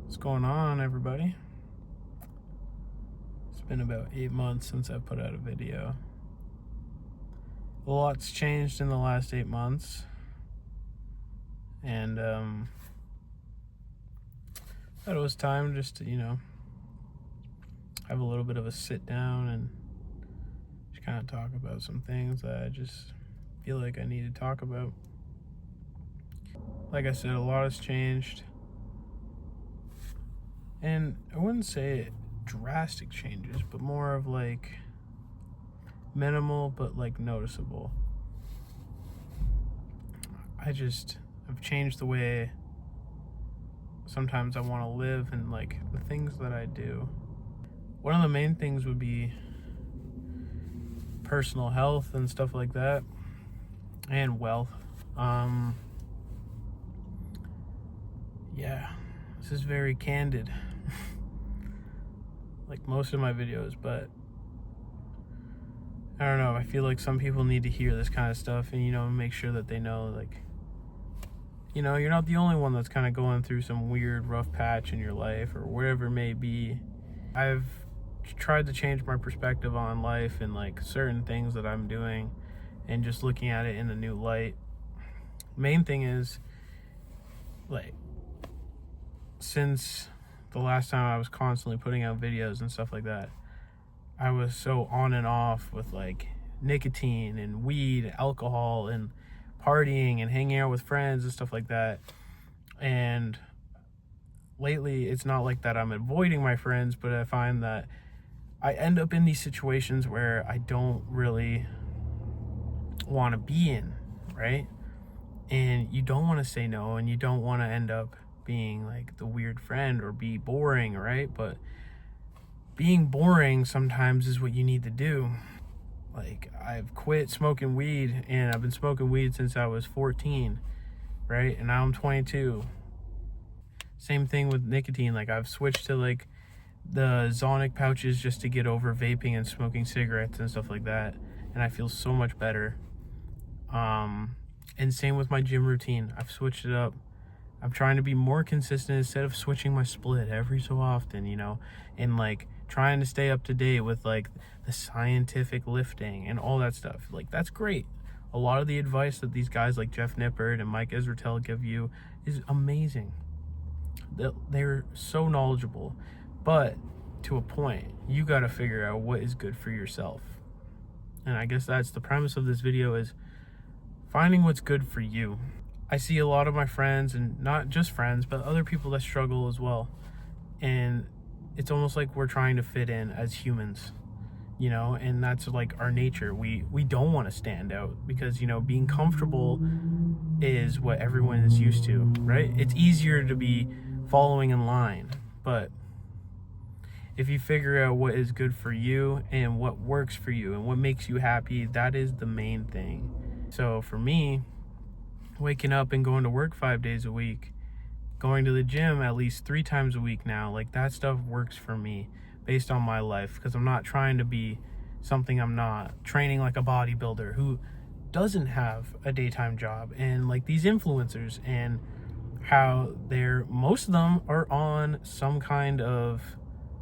What's going on, everybody? It's been about 8 months since I put out a video. A lot's changed in the last 8 months, and thought it was time just to, have a little bit of a sit down and just kind of talk about some things that I just feel like I need to talk about. Like I said, a lot has changed, and I wouldn't say drastic changes, but more of like minimal but like noticeable. I've changed the way sometimes I want to live and like the things that I do. One of the main things would be personal health and stuff like that, and wealth. Yeah, this is very candid like most of my videos, but I don't know, I feel like some people need to hear this kind of stuff and make sure that they know, like, you're not the only one that's kind of going through some weird rough patch in your life or whatever it may be. I've tried to change my perspective on life and like certain things that I'm doing and just looking at it in a new light. Main thing is, like, since the last time I was constantly putting out videos and stuff like that, I was so on and off with like nicotine and weed, alcohol, and partying and hanging out with friends and stuff like that. And lately, it's not like that I'm avoiding my friends, but I find that I end up in these situations where I don't really want to be in, right? And you don't want to say no, and you don't want to end up being like the weird friend or be boring, right? But being boring sometimes is what you need to do. Like, I've quit smoking weed, and I've been smoking weed since I was 14, right? And now I'm 22. Same thing with nicotine. Like, I've switched to like the Zonic pouches just to get over vaping and smoking cigarettes and stuff like that, and I feel so much better. And same with my gym routine. I've switched it up. I'm trying to be more consistent instead of switching my split every so often, and like trying to stay up to date with like the scientific lifting and all that stuff. Like, that's great. A lot of the advice that these guys like Jeff Nippert and Mike Israetel give you is amazing. They're so knowledgeable, but to a point, you got to figure out what is good for yourself. And I guess that's the premise of this video, is finding what's good for you. I see a lot of my friends, and not just friends, but other people that struggle as well. And it's almost like we're trying to fit in as humans, and that's like our nature. We don't want to stand out because, being comfortable is what everyone is used to, right? It's easier to be following in line, but if you figure out what is good for you and what works for you and what makes you happy, that is the main thing. So for me, waking up and going to work 5 days a week, going to the gym at least 3 times a week now, like, that stuff works for me based on my life, because I'm not trying to be something I'm not. Training like a bodybuilder who doesn't have a daytime job, and like these influencers, and how most of them are on some kind of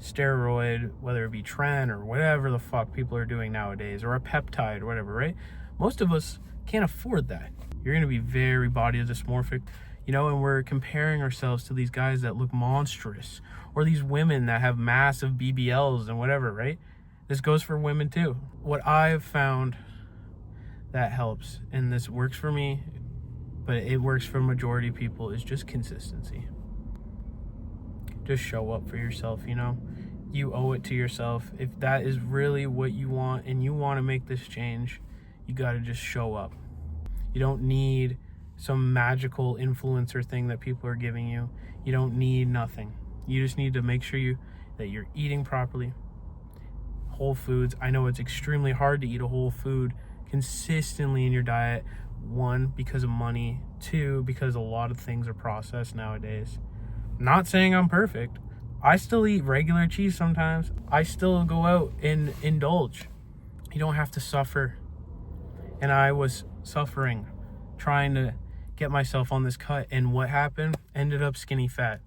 steroid, whether it be tren or whatever the fuck people are doing nowadays, or a peptide or whatever, right? Most of us can't afford that. You're going to be very body dysmorphic, and we're comparing ourselves to these guys that look monstrous, or these women that have massive BBLs and whatever, right? This goes for women too. What I've found that helps, and this works for me, but it works for majority of people, is just consistency. Just show up for yourself, You owe it to yourself. If that is really what you want and you want to make this change, you got to just show up. You don't need some magical influencer thing that people are giving you. You don't need nothing. You just need to make sure that you're eating properly. Whole foods. I know it's extremely hard to eat a whole food consistently in your diet. 1, because of money. 2, because a lot of things are processed nowadays. Not saying I'm perfect. I still eat regular cheese sometimes. I still go out and indulge. You don't have to suffer. And I was suffering trying to get myself on this cut, and what happened? Ended up skinny fat,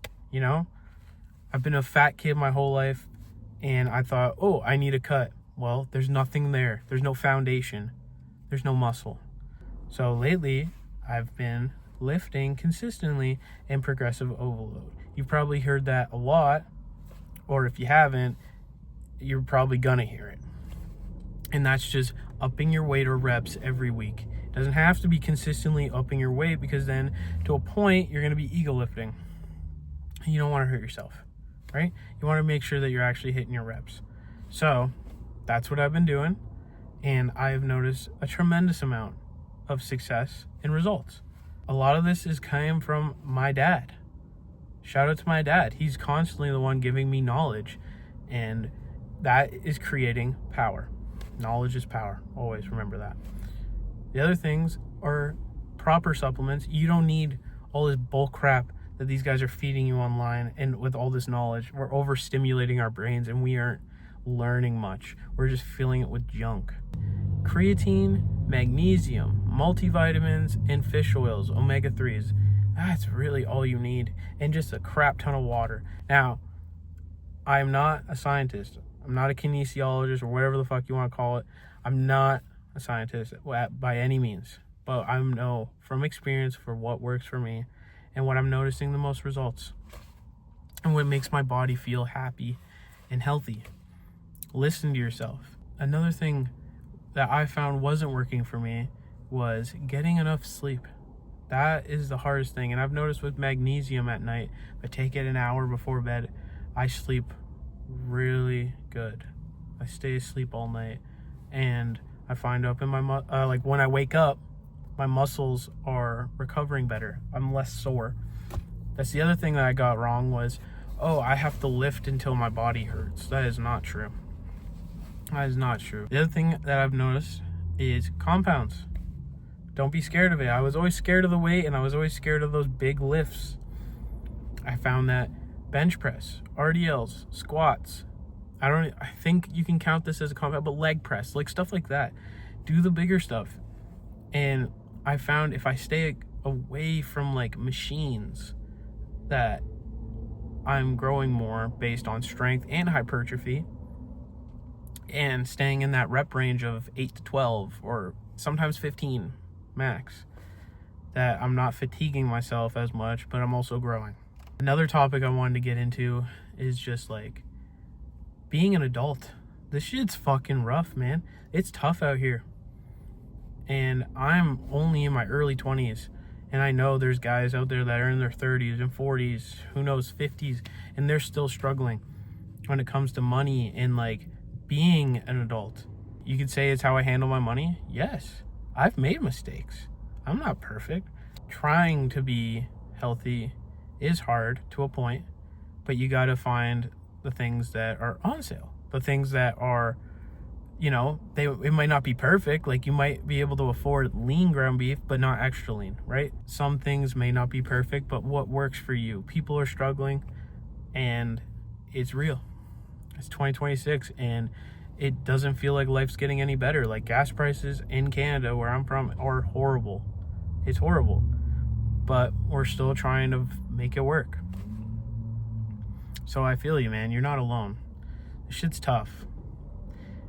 I've been a fat kid my whole life, and I thought, oh, I need a cut. Well, there's nothing there. There's no foundation. There's no muscle. So lately, I've been lifting consistently and progressive overload. You've probably heard that a lot, or if you haven't, you're probably gonna hear it. And that's just upping your weight or reps every week. It doesn't have to be consistently upping your weight, because then to a point, you're gonna be ego lifting. You don't wanna hurt yourself, right? You wanna make sure that you're actually hitting your reps. So that's what I've been doing. And I've noticed a tremendous amount of success and results. A lot of this is coming from my dad. Shout out to my dad. He's constantly the one giving me knowledge, and that is creating power. Knowledge is power. Always remember that. The other things are proper supplements. You don't need all this bull crap that these guys are feeding you online, and with all this knowledge, we're overstimulating our brains and we aren't learning much. We're just filling it with junk. Creatine, magnesium, multivitamins, and fish oils, omega-3s. That's really all you need, and just a crap ton of water. Now, I'm not a scientist. I'm not a kinesiologist, or whatever the fuck you want to call it. I'm not a scientist by any means, but I know from experience for what works for me and what I'm noticing the most results and what makes my body feel happy and healthy. Listen to yourself. Another thing that I found wasn't working for me was getting enough sleep. That is the hardest thing. And I've noticed with magnesium at night, if I take it an hour before bed, I sleep really good. I stay asleep all night, and I find up in my like when I wake up, my muscles are recovering better. I'm less sore. That's the other thing that I got wrong was, oh, I have to lift until my body hurts. That is not true. That is not true. The other thing that I've noticed is compounds. Don't be scared of it. I was always scared of the weight, and I was always scared of those big lifts. I found that bench press, RDLs, squats, I think you can count this as a compound, but leg press, like stuff like that. Do the bigger stuff. And I found if I stay away from like machines, that I'm growing more based on strength and hypertrophy, and staying in that rep range of 8 to 12 or sometimes 15 max, that I'm not fatiguing myself as much, but I'm also growing. Another topic I wanted to get into is just like being an adult. This shit's fucking rough, man. It's tough out here. And I'm only in my early 20s. And I know there's guys out there that are in their 30s and 40s, who knows, 50s, and they're still struggling when it comes to money and like being an adult. You could say it's how I handle my money. Yes, I've made mistakes. I'm not perfect. Trying to be healthy is hard to a point, but you got to find the things that are on sale, the things that are, you know, it might not be perfect. Like you might be able to afford lean ground beef, but not extra lean, right? Some things may not be perfect, but what works for you? People are struggling, and it's real. It's 2026, and it doesn't feel like life's getting any better. Like gas prices in Canada, where I'm from, are horrible. It's horrible, but we're still trying to make it work. So I feel you, man. You're not alone. This shit's tough.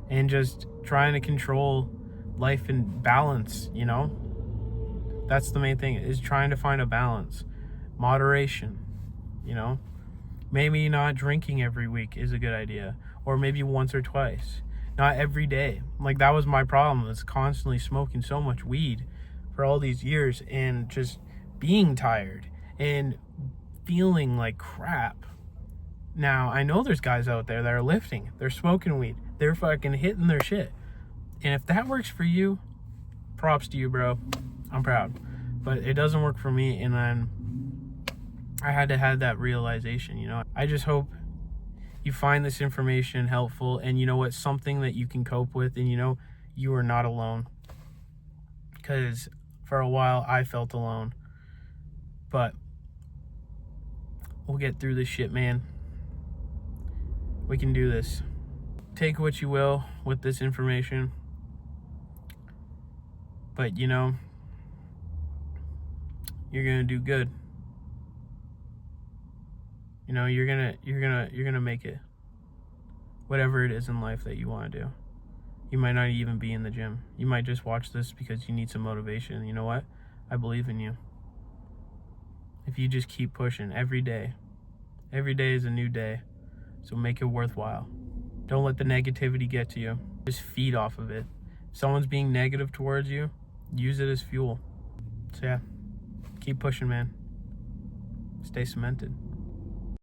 And just trying to control life and balance, you know? That's the main thing, is trying to find a balance. Moderation, you know? Maybe not drinking every week is a good idea. Or maybe once or twice. Not every day. Like that was my problem, was constantly smoking so much weed for all these years and just being tired and feeling like crap. Now, I know there's guys out there that are lifting. They're smoking weed. They're fucking hitting their shit. And if that works for you, props to you, bro. I'm proud. But it doesn't work for me, and I had to have that realization, you know? I just hope you find this information helpful, and you know what? Something that you can cope with, and you know you are not alone. Because for a while, I felt alone. But we'll get through this shit, man. We can do this. Take what you will with this information. But, you know, you're going to do good. You know, you're gonna make it. Whatever it is in life that you want to do. You might not even be in the gym. You might just watch this because you need some motivation. You know what? I believe in you. If you just keep pushing every day is a new day. So make it worthwhile. Don't let the negativity get to you. Just feed off of it. If someone's being negative towards you, use it as fuel. So yeah, keep pushing, man. Stay cemented.